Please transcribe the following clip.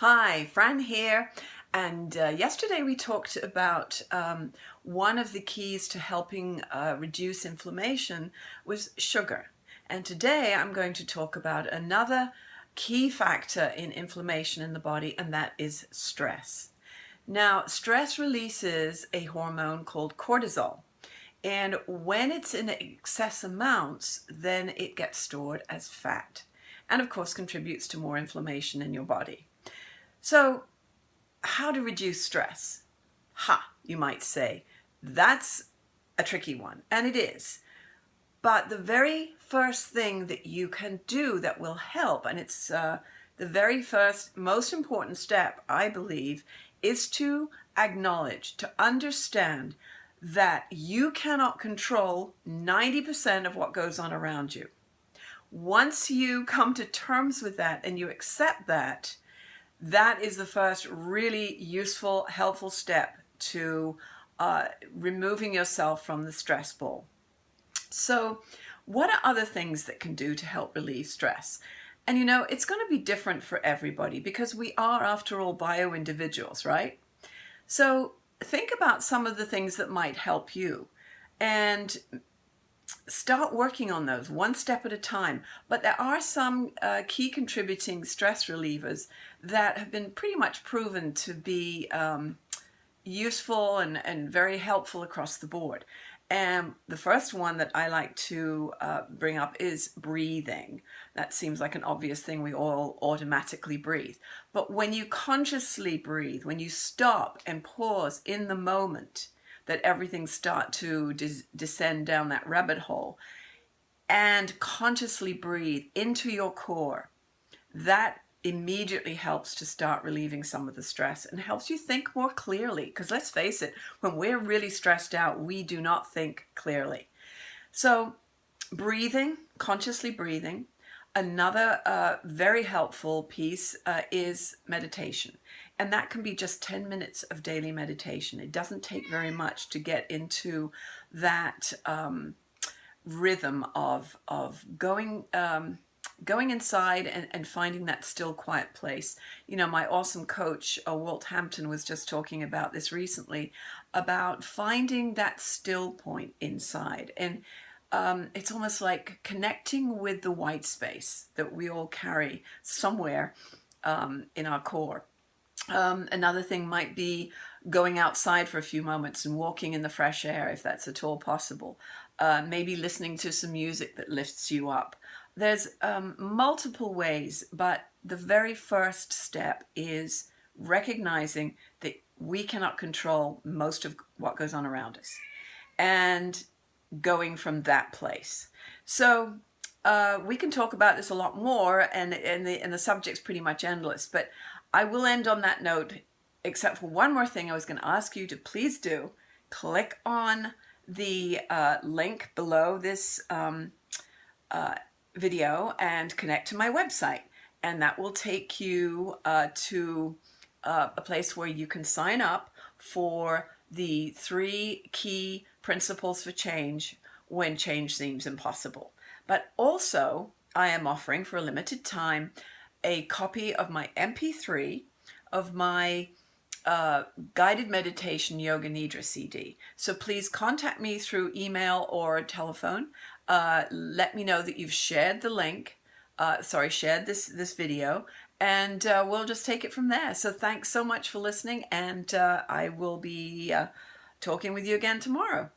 Hi, Fran here. And yesterday we talked about one of the keys to helping reduce inflammation was sugar. And today I'm going to talk about another key factor in inflammation in the body, and that is stress. Now, stress releases a hormone called cortisol. And when it's in excess amounts, then it gets stored as fat. And of course contributes to more inflammation in your body. So, how to reduce stress? You might say. That's a tricky one, and it is. But the very first thing that you can do that will help, and it's the very first, most important step, I believe, is to acknowledge, to understand that you cannot control 90% of what goes on around you. Once you come to terms with that and you accept that, that is the first really useful, helpful step to removing yourself from the stress ball. So what are other things that can do to help relieve stress? And it's going to be different for everybody because we are, after all, bio-individuals, right? So think about some of the things that might help you and start working on those one step at a time. But there are some key contributing stress relievers that have been pretty much proven to be useful and very helpful across the board. And the first one that I like to bring up is breathing. That seems like an obvious thing. We all automatically breathe. But when you consciously breathe, when you stop and pause in the moment that everything starts to descend down that rabbit hole, and consciously breathe into your core, that immediately helps to start relieving some of the stress and helps you think more clearly. Because let's face it, when we're really stressed out, we do not think clearly. So breathing, consciously breathing. Another very helpful piece is meditation. And that can be just 10 minutes of daily meditation. It doesn't take very much to get into that rhythm of going inside and finding that still, quiet place. My awesome coach, Walt Hampton, was just talking about this recently, about finding that still point inside. And it's almost like connecting with the white space that we all carry somewhere in our core. Another thing might be going outside for a few moments and walking in the fresh air, if that's at all possible. Maybe listening to some music that lifts you up. There's multiple ways, but the very first step is recognizing that we cannot control most of what goes on around us and going from that place. So we can talk about this a lot more, and the subject's pretty much endless, but I will end on that note, except for one more thing I was going to ask you to please do. Click on the link below this video and connect to my website, and that will take you to a place where you can sign up for the 3 key principles for change when change seems impossible. But also, I am offering for a limited time a copy of my MP3 of my guided meditation yoga nidra CD. So please contact me through email or telephone. Let me know that you've shared the link, shared this video, and we'll just take it from there. So thanks so much for listening, and I will be talking with you again tomorrow.